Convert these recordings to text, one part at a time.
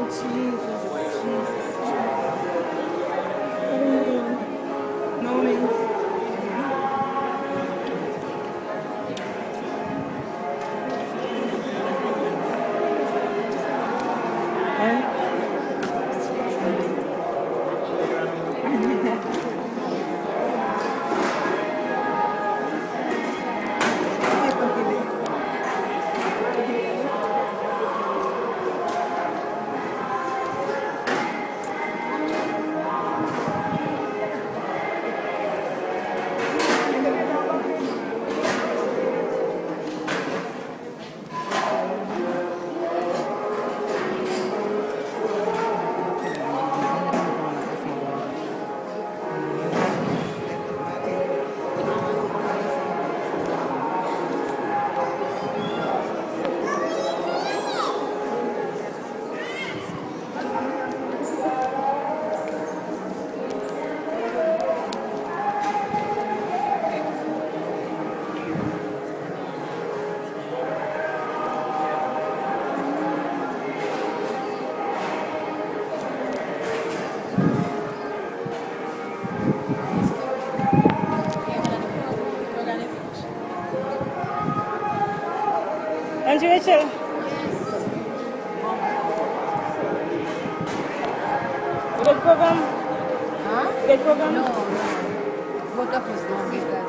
Jesus. No, man. Auntie Rachel. You get program? Huh? You get program? No. Both of us don't get that.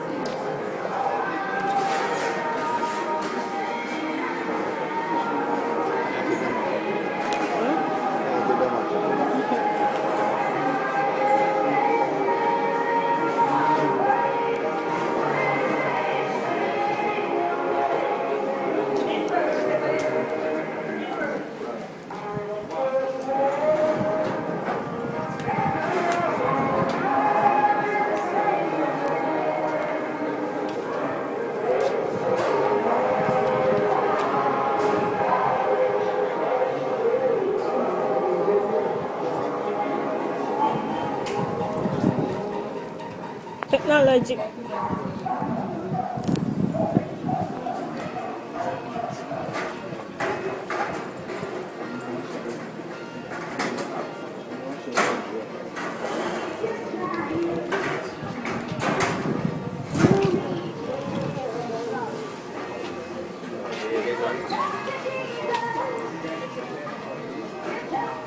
Technology.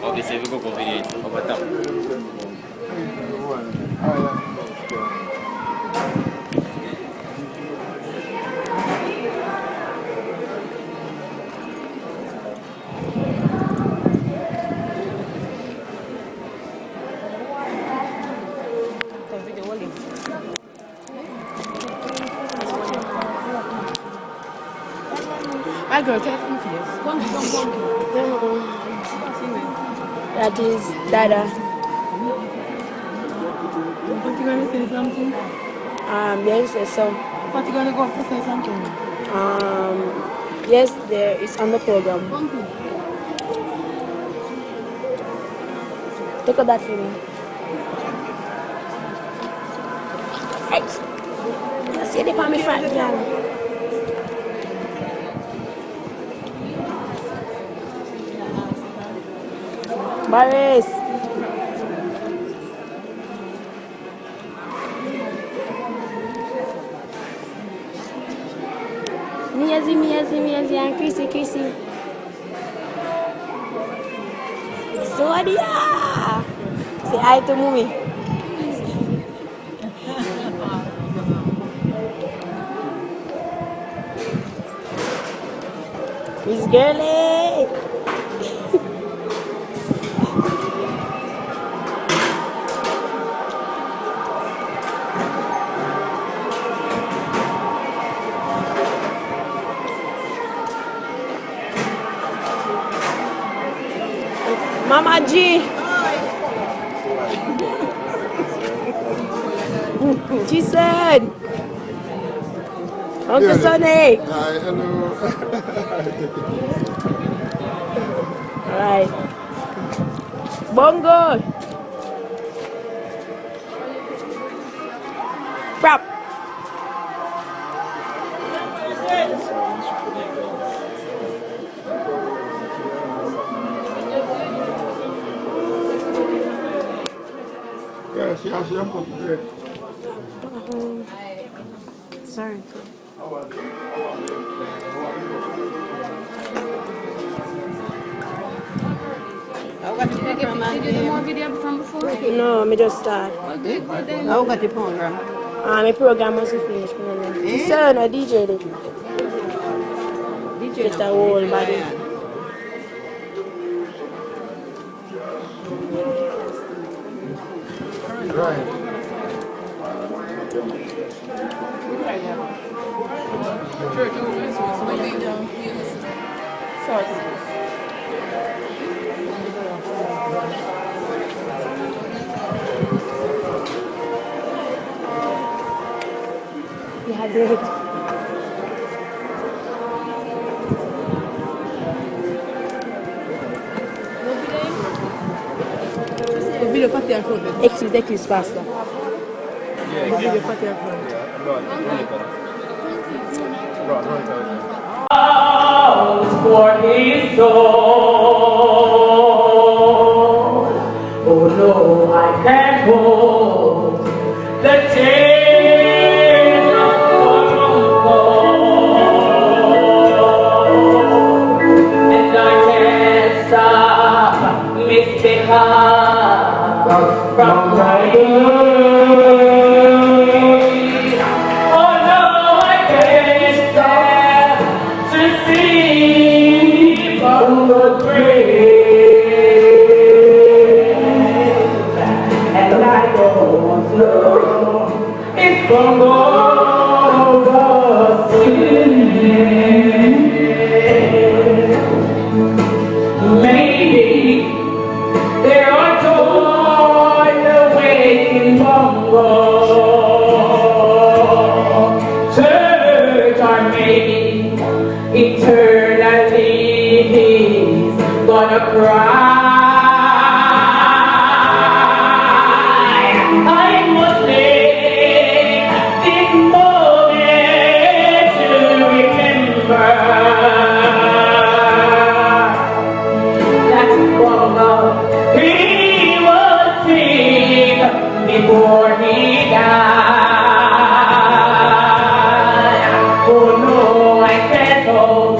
Okay, so we go convenient over top. My girl, take me face. That is Dada. What you gonna say something? Yes, there's some. What you gonna go to say something? Yes, there is on the program. Look at that for me. Hey, you see the palmy front, man. Boris. Miazi, and Chrissy. Sodia. Say hi to Mummy. Miss Girlie. Mama G. She said, Uncle Sonny. Hi, hello. Alright. Bungo. Prop. Sorry. Did you do more video from before? No, me just start. How got the program? My program must finish. So, no, DJ did. DJ Get the whole body. Right. Yeah, great. Video fatty and food. Excuse faster. Video fatty and food. For his soul. Oh no, I can't hold the chains of gold. And I can't stop Mystica from crying. Oh no, I can't stop to see Bungo grave. And I don't know if Bungo was sinning. Maybe there are joys awaiting Bungo. Church, or maybe eternally he's gonna cry. I must take this moment to remember that Bungo, he was sick before he died. Oh no, I can't hold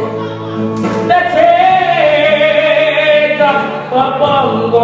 the chains of Bungo.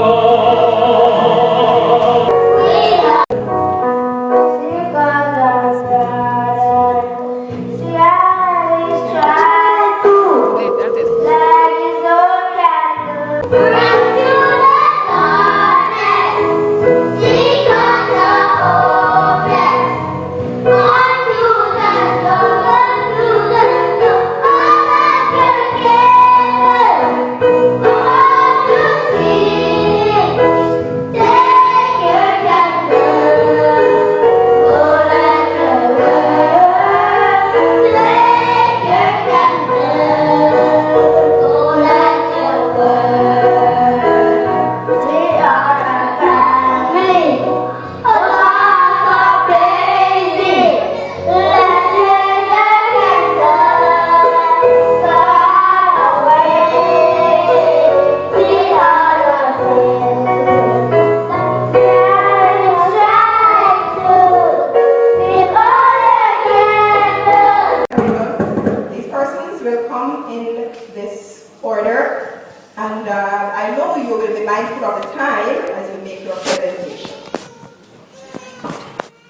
I know you will be mindful of the time as you make your presentation.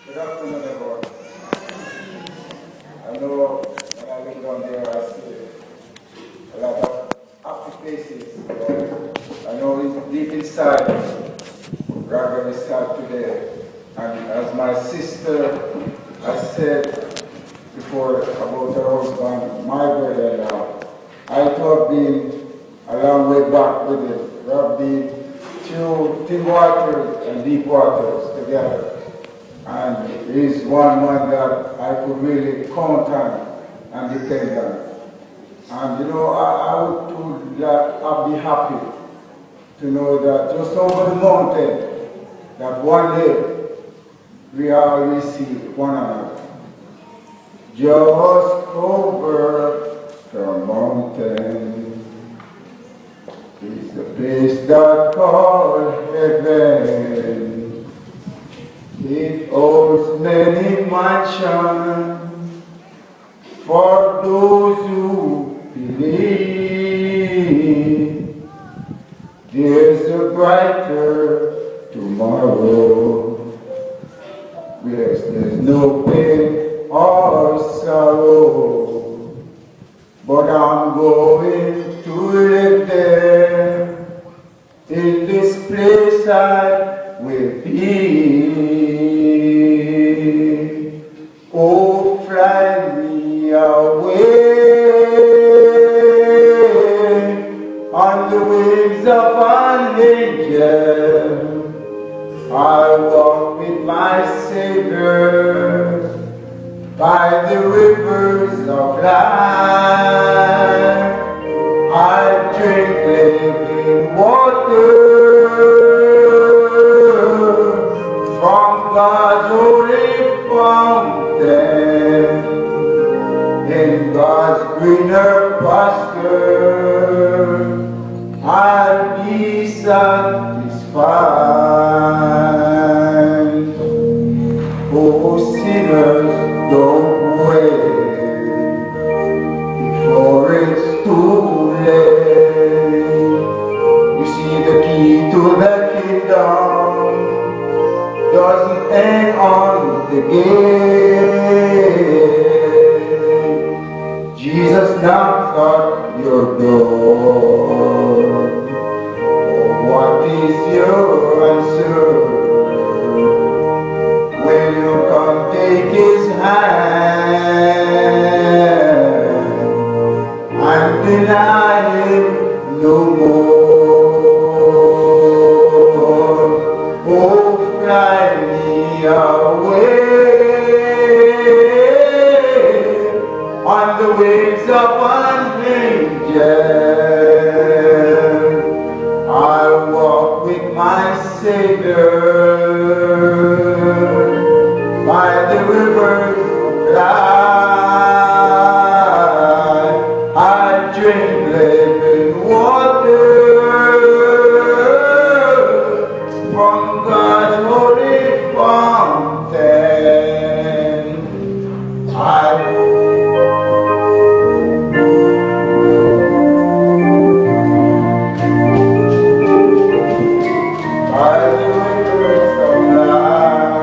Good afternoon, everyone. I know when I look down there, I see a lot of happy faces. I know it's deep inside, rather very sad today. And as my sister has said before about her husband, my brother-in-law, I thought being a long way back with it, rub the two thin waters and deep waters together. And he's one man that I could really count on and depend on. And you know, I would I'd be happy to know that just over the mountain, that one day we all will see one another. Just over the mountain is the place that called heaven. mansion for those who believe. There's a brighter tomorrow. Yes, there's no pain or sorrow, but I'm going to live there. In this place I will be. Oh, fly me away on the wings of an angel. I walk with my Savior by the rivers of life. I drink living water from God's holy fountain. In God's greener pasture, I'll be satisfied. Oh, sinners, don't wait before it's too late. You see, the key to the kingdom doesn't hang on the gate. Jesus knocks at your door. Oh, what is your answer? Will you come take his hand and deny him no more? Oh, fly me away on the wings of an angel. I'll walk with my Savior by the rivers of life. I drink living water from God's holy fountain. By the rivers of life.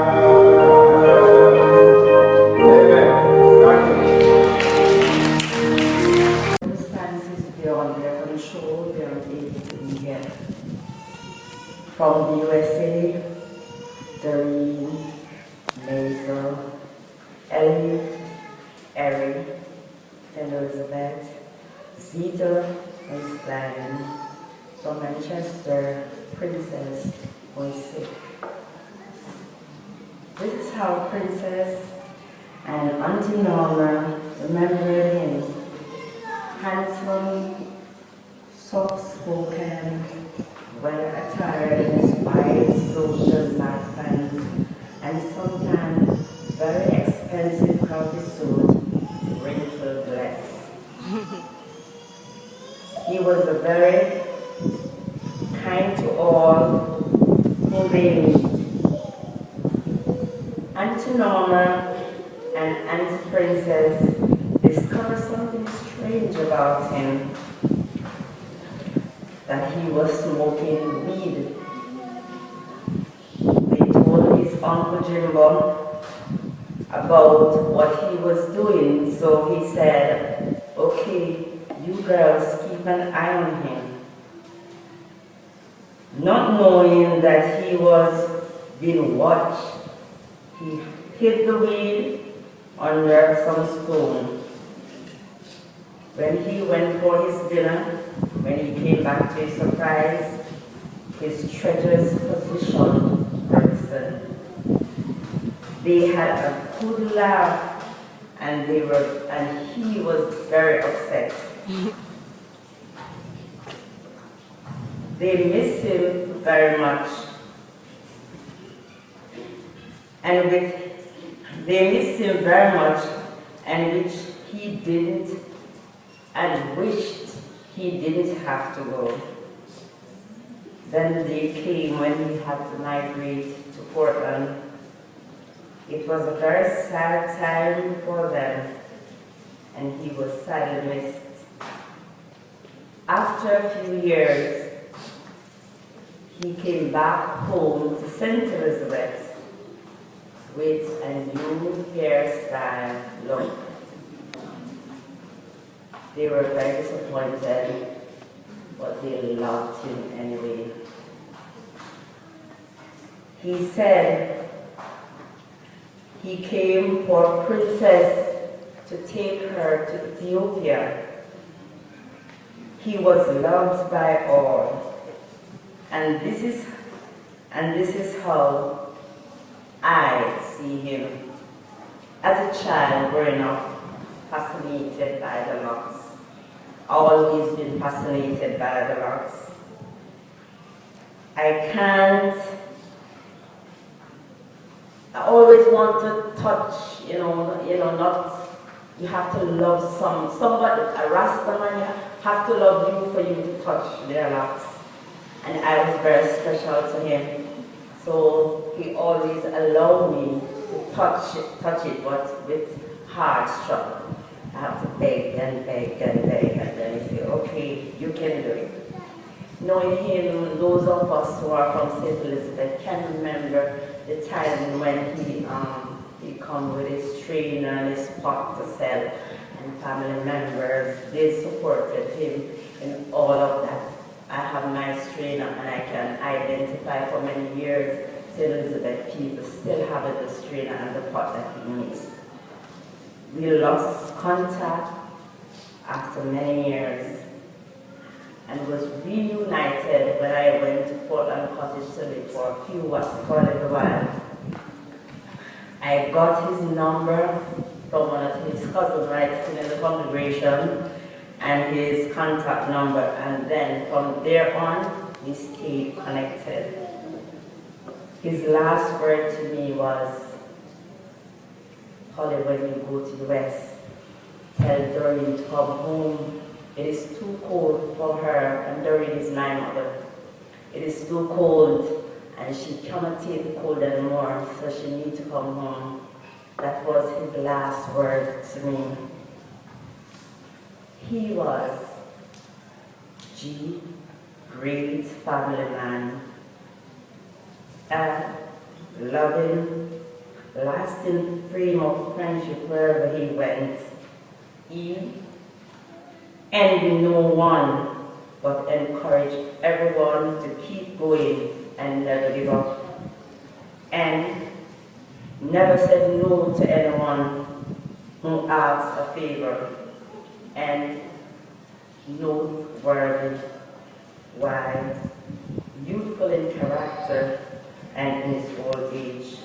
Circumstances beyond their control, they are able to be here. From the USA, Doreen, Maisel, Ellie, Erin, St. Elizabeth, Zita, Miss Gladden. From Manchester, Princess was sick. This is how Princess and Auntie Norma remembered him. Handsome, soft-spoken, well-attired in his white social black pants, and sometimes very expensive coffee suit, wrinkled less. He was a very kind to all whom they meet. Auntie Norma and Auntie Princess discovered something strange about him, that he was smoking weed. They told his Uncle Jimbo about what he was doing, so he said, okay, you girls keep an eye on him. Not knowing that he was being watched, he hid the weed under some stone. When he went for his dinner, when he came back to his surprise, his treacherous position person. They had a good laugh, and he was very upset. They missed him very much, which he didn't, and wished he didn't have to go. Then the day came when he had to migrate to Portland, It was a very sad time for them, and he was sadly missed. After a few years, he came back home to St. Elizabeth with a new hairstyle look. They were very disappointed, but they loved him anyway. He said he came for a princess to take her to Ethiopia. He was loved by all, and this is how I see him. As a child growing up, fascinated by the locks, always been fascinated by the locks. I always want to touch, not, you have to love somebody, a Rasta man, have to love you for you to touch their locks. And I was very special to him. So he always allowed me to touch it, but with hard struggle. I have to beg and beg and beg, and then he said, okay, you can do it. Knowing him, those of us who are from St. Elizabeth can remember the time when he come with his trainer and his pot to sell, and family members, they supported him in all of that. I have my strainer, and I can identify for many years St. Elizabeth people still have the strainer and the pot that he needs. We lost contact after many years and was reunited when I went to Portland Cottage to live for a little while. I got his number from one of his cousins right in the congregation and his contact number, and then from there on, we stayed connected. His last word to me was, Holly, when you go to the West, tell Doreen to come home. It is too cold for her, and Doreen is my mother. It is too cold, and she cannot take the cold anymore, so she needs to come home. That was his last word to me. He was great family man, a loving, lasting frame of friendship wherever he went. He envied no one, but encouraged everyone to keep going and never give up. And never said no to anyone who asked a favor, and noteworthy, wise, youthful in character, and in his old age.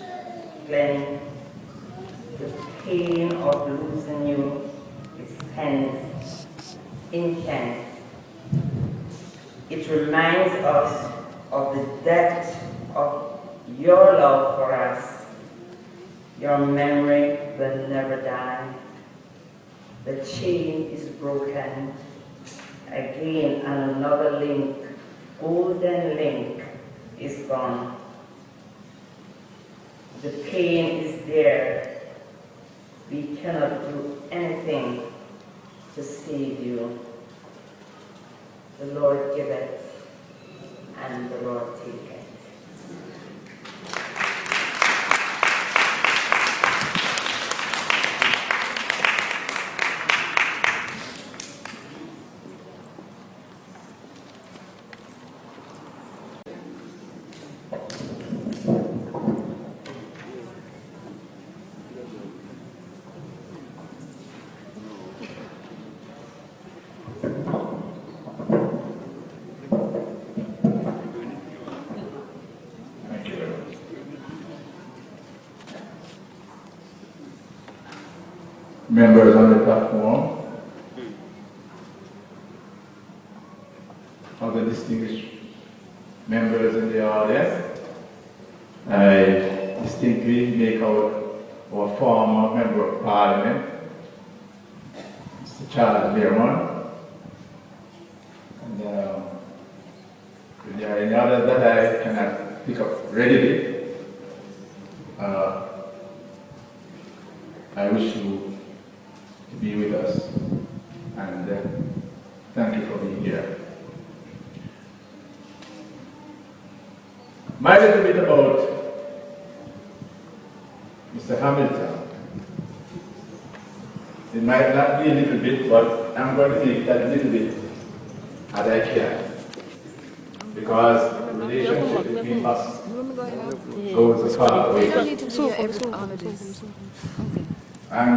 Glenn, the pain of losing you is intense. It reminds us of the depth of your love for us. Your memory will never die. The chain is broken. Again, and another link, golden link, is gone. The pain is there. We cannot do anything to save you. The Lord giveth, and the Lord taketh. Members on the platform, other distinguished members in the audience, I distinctly make out our former Member of Parliament, Mr. Charles Learmont, and if there are any others that I cannot pick up readily, I wish you to be with us, and thank you for being here. My little bit about Mr. Hamilton. It might not be a little bit, but I'm going to make that little bit as I can. Because the relationship between us goes a far way. And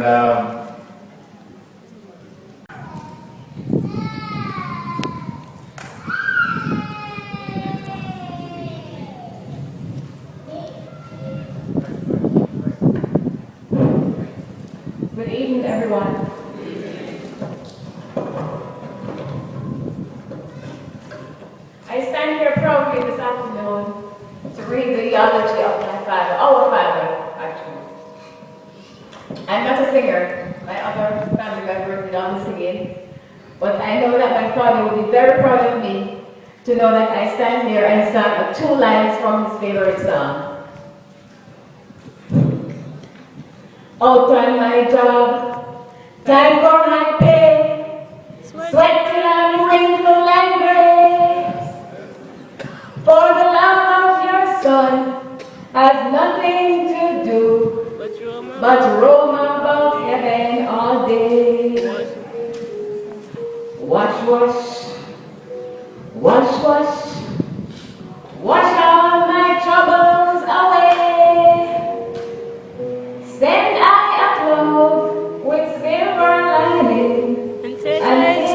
good evening, everyone. I stand here proudly this afternoon to read the eulogy of my father, our father, actually. I'm not a singer. My other family members did all the singing. But I know that my father will be very proud of me to know that I stand here and sang 2 lines from his favorite song. Out on my job, time for my pay, sweaty and wrinkled and gray. For the love of your son has nothing to do but roam about heaven all day. Wash, wash, wash, wash, wash all my troubles away. Send I a cloak with silver lining and take paradise.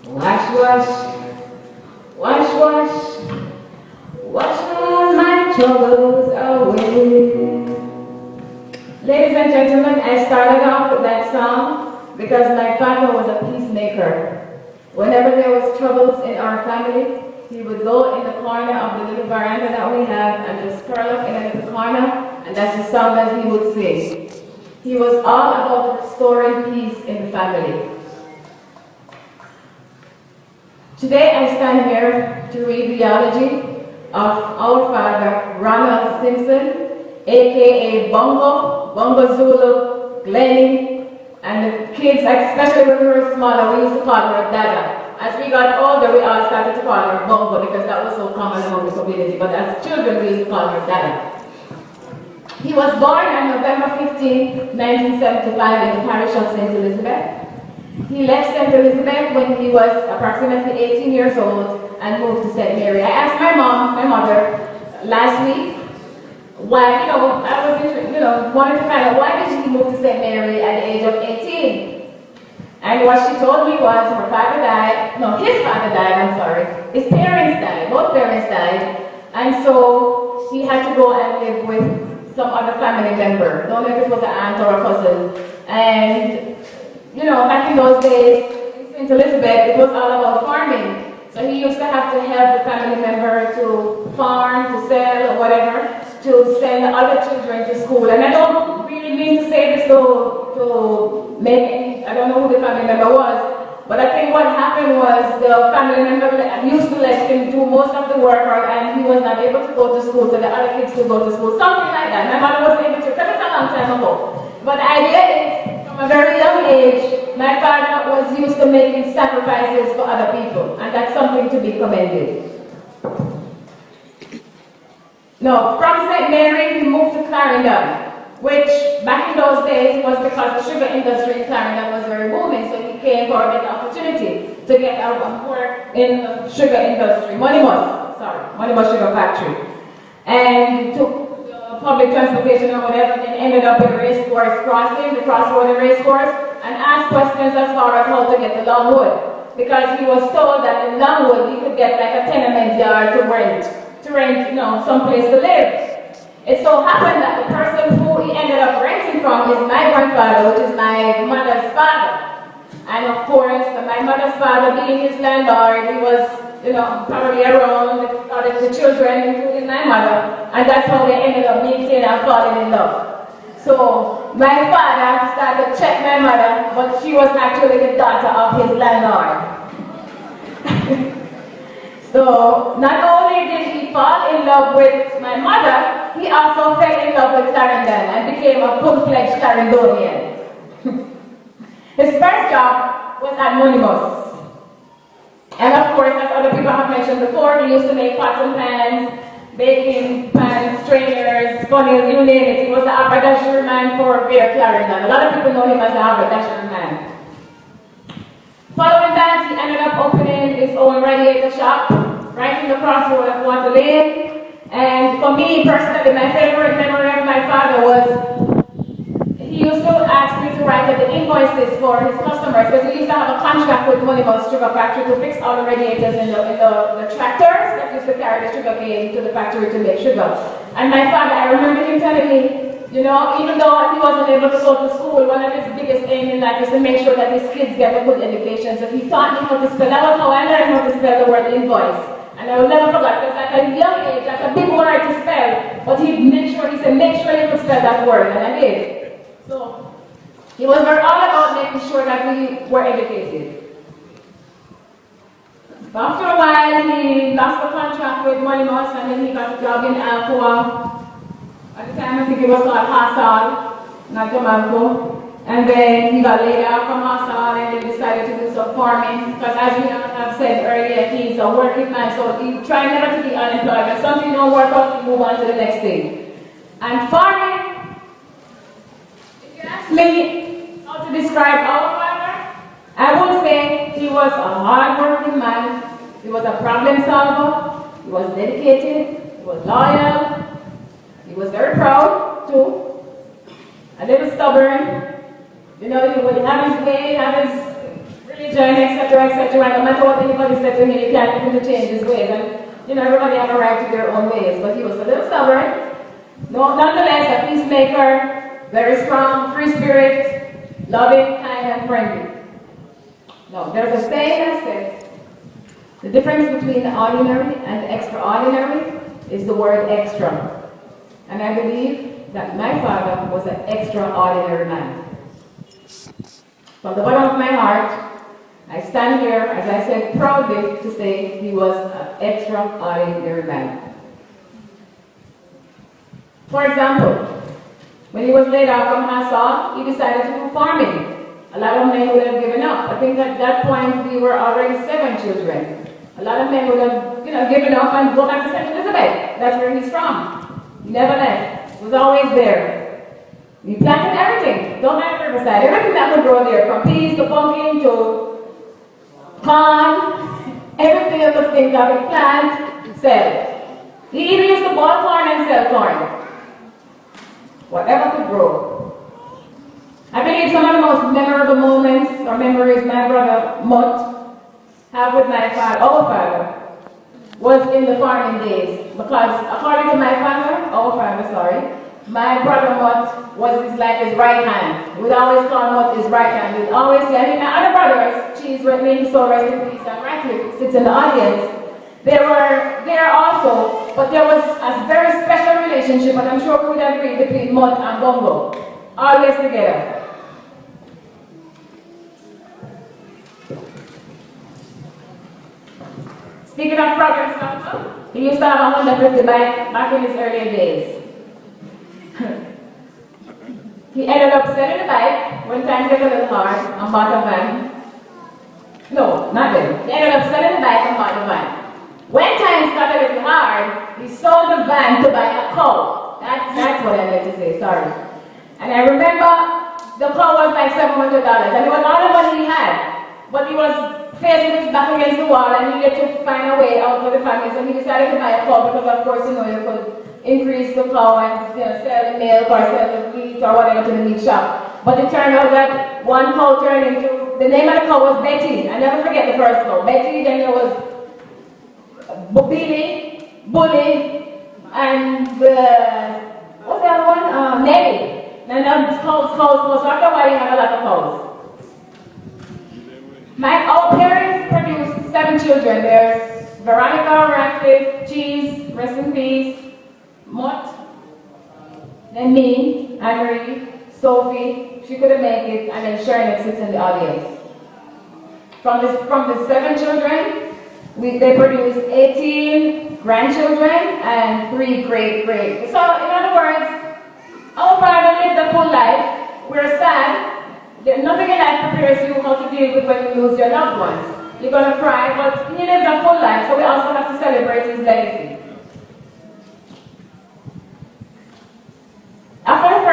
Wash, wash, wash, wash, wash all my troubles away. Ladies and gentlemen, I started off with that song because my father was a peacemaker. Whenever there was troubles in our family, he would go in the corner of the little veranda that we have and just curl up in a little corner, and that's the song that he would sing. He was all about restoring peace in the family. Today I stand here to read the eulogy of our father, Ronald Simpson, aka Bungo, Bungo Zulu, Glennie, and the kids, especially when we were smaller, we used to call her Dada. As we got older, we all started to call her Bungo because that was so common among the community, but as children, we used to call her Dada. He was born on November 15, 1975 in the parish of St. Elizabeth. He left St. Elizabeth when he was approximately 18 years old and moved to St. Mary. I asked my mother, last week, why, I was, wanted to find out why did he move to St. Mary at the age of 18? And what she told me was her father died, no, his father died, I'm sorry. His parents died, both parents died. And so she had to go and live with some other family member. Don't know if it was an aunt or a cousin. And, back in those days, in St. Elizabeth, it was all about farming. So he used to have to help the family member to farm, to sell, or whatever, to send other children to school. And I don't really mean to say this to make any, I don't know who the family member was, but I think what happened was the family member used to let him do most of the work, and he was not able to go to school, so the other kids could go to school, something like that. My mother wasn't able to, because it's a long time ago. But the idea is, from a very young age, my father was used to making sacrifices for other people, and that's something to be commended. No, from St. Mary, he moved to Clarendon, which back in those days was because the sugar industry in Clarendon was very booming, so he came for a better opportunity to get out of work in the sugar industry, Money Must Sugar Factory. And took public transportation or whatever, and ended up in race course crossing, the crossroad race course, and asked questions as far as how to get to Longwood. Because he was told that in Longwood he could get like a tenement yard to rent, some place to live. It so happened that the person who he ended up renting from is my grandfather, which is my mother's father. And of course, my mother's father being his landlord, he was, probably around the children, including my mother, and that's how they ended up meeting and falling in love. So my father started to check my mother, but she was actually the daughter of his landlord. So not only did he fall in love with my mother, he also fell in love with Clarendon and became a full-fledged Clarendonian. His first job was at Monimus. And of course, as other people have mentioned before, he used to make pots and pans, baking pans, strainers, funnels, you name it. He was the haberdasher man for Beer Clarendon. A lot of people know him as the haberdasher man. Following that, he ended up opening his own radiator shop right in the crossroad of Water Lane. And for me personally, my favorite memory of my father was he used to ask me to write the invoices for his customers because he used to have a contract with Monimus Sugar Factory to fix all the radiators in the tractors that used to carry the sugar cane to the factory to make sugar. And my father, I remember him telling me, you know, even though he wasn't able to go to school, one of his biggest aims in life is to make sure that his kids get a good education. So he taught me how to spell. That was how I learned how to spell the word invoice. And I will never forget, because at a young age, that's a big word to spell, but he said, make sure you could spell that word, and I did. So, he was very all about making sure that we were educated. After a while, he lost the contract with Monimus, and then he got a job in Alcoa. At the time, I think it was called Hassal, not Jamaica. And then he got laid off from Hassal and then decided to do some farming. Because as we have said earlier, he's a working man, so he tried never to be unemployed. When something don't work out, he move on to the next thing. And farming, if you ask me how to describe our father, I would say he was a hard-working man. He was a problem solver. He was dedicated. He was loyal. He was very proud, too. A little stubborn. You know, he would have his way, have his religion, etc., etc. And no matter what anybody said to him, he can't get him to change his ways. And, you know, everybody have a right to their own ways. But he was a little stubborn. No, nonetheless, a peacemaker, very strong, free spirit, loving, kind, and friendly. No, there's a saying that says, the difference between the ordinary and the extraordinary is the word extra. And I believe that my father was an extraordinary man. From the bottom of my heart, I stand here, as I said, proudly to say he was an extraordinary man. For example, when he was laid off from Hassal, he decided to do farming. A lot of men would have given up. I think at that point we were already 7 children. A lot of men would have, given up and go back to St. Elizabeth. That's where he's from. He never left. He was always there. He planted everything, don't have Riverside, everything that could grow there, from peas to pumpkin to corn, everything that was things that we plant, sell. He even used to boil corn and sell corn. Whatever could grow. I believe some of the most memorable moments or memories my brother Mutt have with my father, our father, was in the farming days. Because according to my father, my brother Mutt was his right hand. We would always call Mutt his right hand. We'd always say, my other brothers, Cheese, Redmond, so rest in peace, and Ratcliffe sits in the audience. They were there also, but there was a very special relationship, and I'm sure we would agree, between Mutt and Bungo. Always together. Speaking of problem solver, he used to have a 150 bike back in his earlier days. He ended up selling the bike when times got a little hard and bought a van. No, not then. He ended up selling the bike and bought a van. When times got a little hard, he sold the van to buy a cow. That's what I meant to say, sorry. And I remember the cow was like $700 and it was all the money he had. But he was facing his back against the wall and he needed to find a way out for the family. So he decided to buy a cow because of course, you could increase the cow and sell the milk or sell the meat or whatever to the meat shop. But it turned out that one cow turned into, the name of the cow was Betty. I never forget the first cow. Betty, then there was Billy, Bully, and what's the other one? Nelly. And then cows. So after a while you had a lot of cows. Our parents produced 7 children. There's Veronica, Ratcliffe, Cheese, rest in peace, Mutt, then me, Anne-Marie, Sophie, she couldn't make it, and then Sharon sits in the audience. From the 7 children, They produced 18 grandchildren and 3 great-great. So, in other words, our father lived a full life. We're sad. Nothing in life prepares you how to deal with when you lose your loved ones. You're going to cry, but he lived a full life, so we also have to celebrate his legacy. After the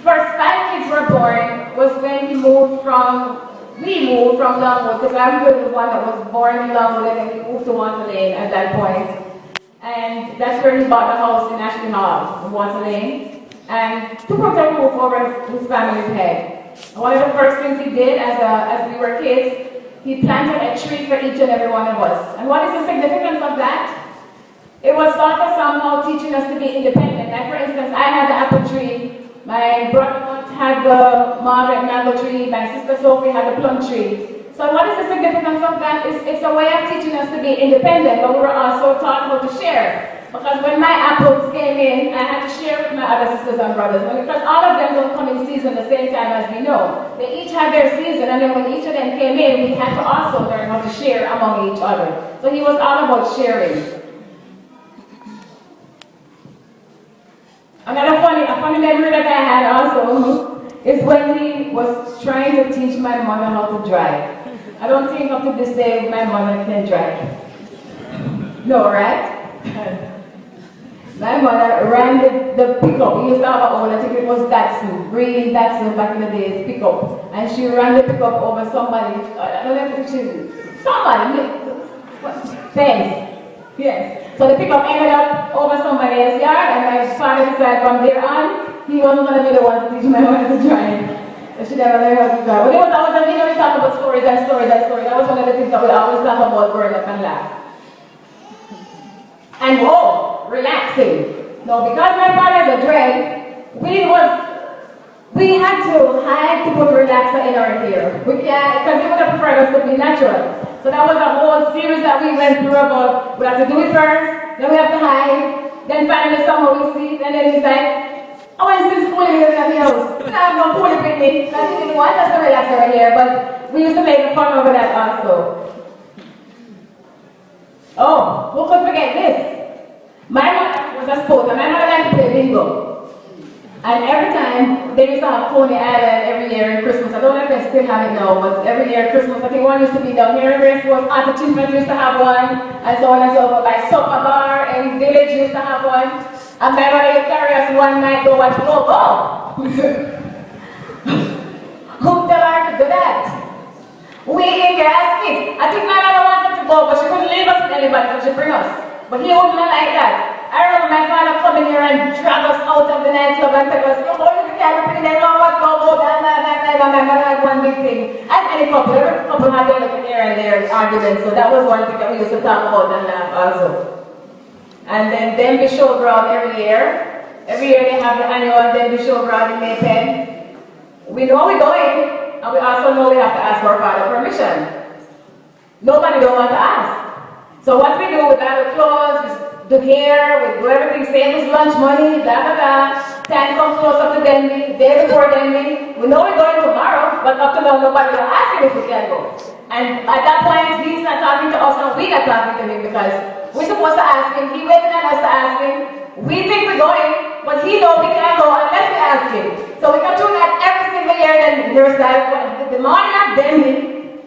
first 5 kids were born was when we moved from Longwood, because I'm the one that was born in Longwood, and then we moved to Water Lane at that point. And that's where he bought the house in Ashton Hall, in Water Lane, and to put a roof over his family's head. One of the first things he did as we were kids, he planted a tree for each and every one of us. And what is the significance of that? It was sort of somehow teaching us to be independent. Like for instance, I had the apple tree, my brother had the Margaret mango tree, my sister Sophie had the plum tree. So what is the significance of that? It's a way of teaching us to be independent, but we were also taught how to share. Because when my apples came in, I had to share with my other sisters and brothers. Because all of them don't come in season the same time as we know. They each had their season, and then when each of them came in, we had to also learn how to share among each other. So he was all about sharing. Another funny memory that I had also is when he was trying to teach my mother how to drive. I don't think up to this day my mother can drive. No, right? My mother ran the pickup. We used to have our own, I think it was Datsun, green Datsun back in the days, pickup. And she ran the pickup over somebody, I don't know if she, somebody, thanks. Yes. So the pickup ended up over somebody else's yard, and my father decided from there on, he wasn't going to be the one to teach my mother to drive. She never learned how to drive. But it was always, we talk about stories and stories and stories. That was one of the things that we always talk about growing up and laugh. And whoa, relaxing. No, because my father's a dread, we had to hide to put relaxer in our ear. We can't, because he would have preferred us to be natural. So that was a whole series that we went through about, we have to do it first, then we have to hide, then finally somehow we see it, and then he's like, I want to see school in the house. I have no pool picnic. I didn't want us to relax over here, but we used to make fun over that also. Oh, who could forget this? My mother was a sport, and my mother liked to play bingo. And every time, they used to have Coney Island every year in Christmas. I don't know if they still have it now, but every year in Christmas, I think one used to be down here in Graceford. Auntie Children used to have one, and so on and so forth. Like Supper Bar and Village used to have one. And my mother would carry us one night, go watch Go. Who tell her to do that? We in here as kids. I think my mother wanted to go, but she couldn't leave us with anybody, so she bring us. But he wouldn't like that. I remember my father coming here and drag us out of the nightclub and tell us, you're going to the cabin, they know what, go, and my mother had one big thing. As any couple, every couple had their little here and there arguments, so that was one thing that we used to talk about and laugh also. And then Denby Showground every year. Every year they have the annual Denby Showground in Maypen. We know we're going, and we also know we have to ask our father permission. Nobody don't want to ask. So what we do, we buy the clothes, we do hair, we do everything, save us lunch money, blah, blah, blah. Time comes close up to Denby, day before Denby. We know we're going tomorrow, but up to now, nobody will ask him if we can go. And at that point, he's not talking to us, and we're not talking to him because we're supposed to ask him. He waiting on us to ask him. We think we're going, but he knows we can't go unless we ask him. So we go through that every single year, then there's that, the morning of Denby,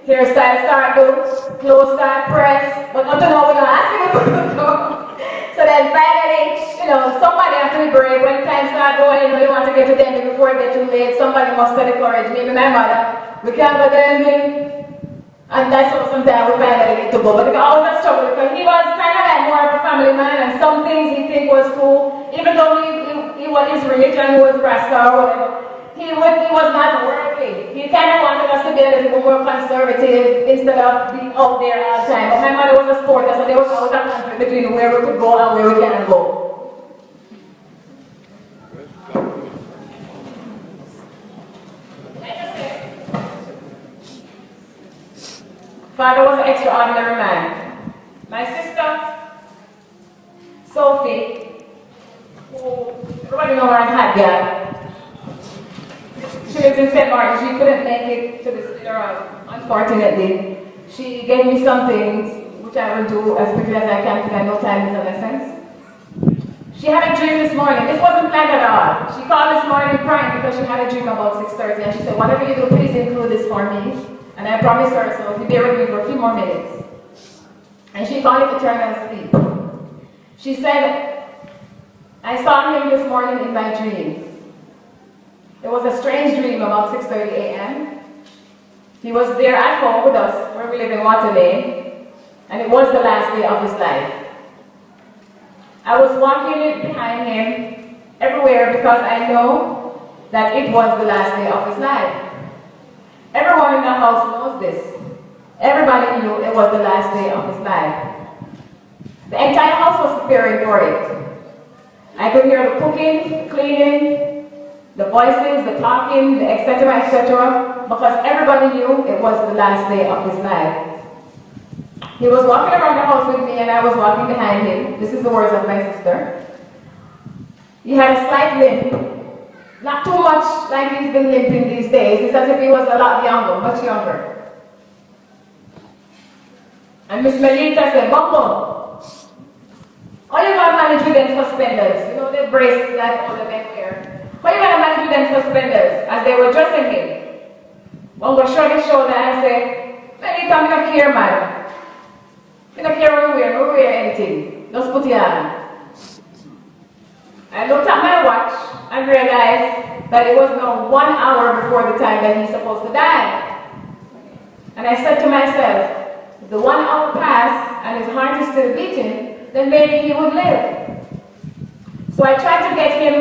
hairstyle start do, clothes start press, but up to now we don't ask him if we go. So then finally, somebody has to be brave. When time start going, you want to get to Denby before it gets too late, somebody must have the courage. Maybe my mother, we can't go Denby. And that's how sometimes we finally get to go. But we always have struggle because he was kind of like more of a family man, and some things he think was cool, even though he was his religion, he was Rasta or whatever. He was not worldly. He kind of wanted us to be a little more conservative instead of being out there all the time. But my mother was a sporter, so there was always a conflict between where we could go and where we can't go. Like I said, father was an extraordinary man. My sister, Sophie, who everybody know her as Hot Girl. She lives in St. Martin. She couldn't make it to this funeral, unfortunately. She gave me something. which I will do as quickly as I can because I know time is of essence. She had a dream this morning. This wasn't planned at all. She called this morning crying because she had a dream about 6:30 and she said, whatever you do, please include this for me. And I promised her, so if you bear with me for a few more minutes. And she called it eternal sleep. She said, I saw him this morning in my dreams. It was a strange dream about 6:30 a.m. He was there at home with us, where we live in Water Lane, and it was the last day of his life. I was walking behind him everywhere because I know that it was the last day of his life. Everyone in the house knows this. Everybody knew it was the last day of his life. The entire house was preparing for it. I could hear the cooking, the cleaning, the voices, the talking, the etc., because everybody knew it was the last day of his life. He was walking around the house with me and I was walking behind him. This is the words of my sister. He had a slight limp. Not too much like he's been limping these days. It's as if he was a lot younger, much younger. And Miss Melita said, Bungo, how you gonna manage with them suspenders? You know, the braces that all the men wear. How you gonna manage with them suspenders? As they were dressing him. Bungo shrugged his shoulder and said, Melita, I don't care, man. I don't care what you wear, don't wear anything. Just put it on. I looked at my watch and realized that it was now 1 hour before the time that he's supposed to die. And I said to myself, if the 1 hour passed and his heart is still beating, then maybe he would live. So I tried to get him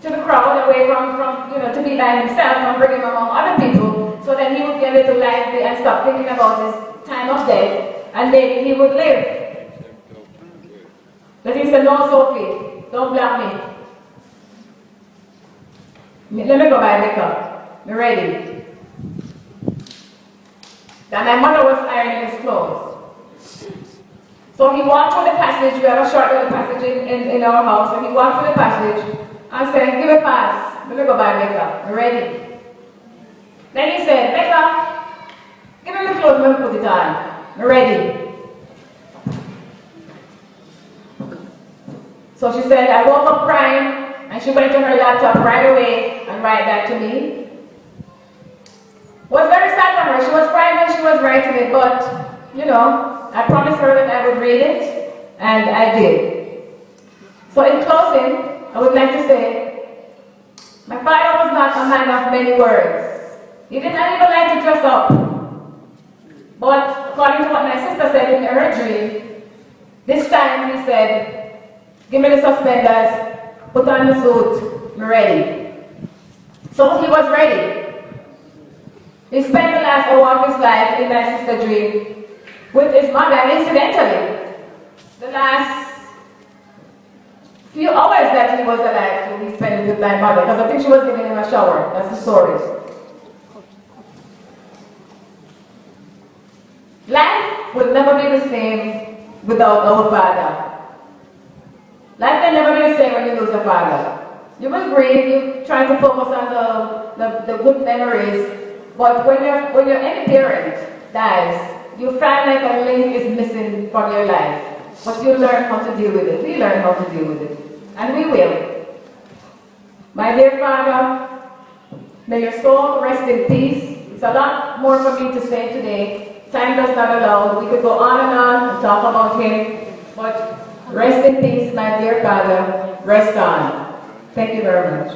to the crowd, away from to be by himself and bring him among other people, so that he would get a little lively and stop thinking about his time of death, and maybe he would live. But he said, no, Sophie, don't block me. Let me go buy makeup. I'm ready. And my mother was ironing his clothes. So he walked through the passage. We have a short little passage in our house. So he walked through the passage and said, give me a pass. Let me go buy makeup. I'm ready. Then he said, makeup, give me my clothes, let me put it on. I'm ready. So she said, I woke up crying, and she went to her laptop right away and write that to me. It was very sad for her. She was crying when she was writing it, but, I promised her that I would read it, and I did. So in closing, I would like to say, my father was not a man of many words. He did not even like to dress up. But according to what my sister said in her dream, this time he said, give me the suspenders, put on the suit, I'm ready. So he was ready. He spent the last hour of his life in my sister's dream with his mother, and incidentally, the last few hours that he was alive, he spent it with my mother, because I think she was giving him a shower. That's the story. Life will never be the same without our father. Life can never be the same when you lose a father. You will grieve, you try to focus on the good memories, but when any parent dies, you feel like a link is missing from your life. But you learn how to deal with it. We learn how to deal with it. And we will. My dear Father, may your soul rest in peace. It's a lot more for me to say today. Time does not allow. We could go on and talk about him, but rest in peace, my dear Father. Rest on. Thank you very much.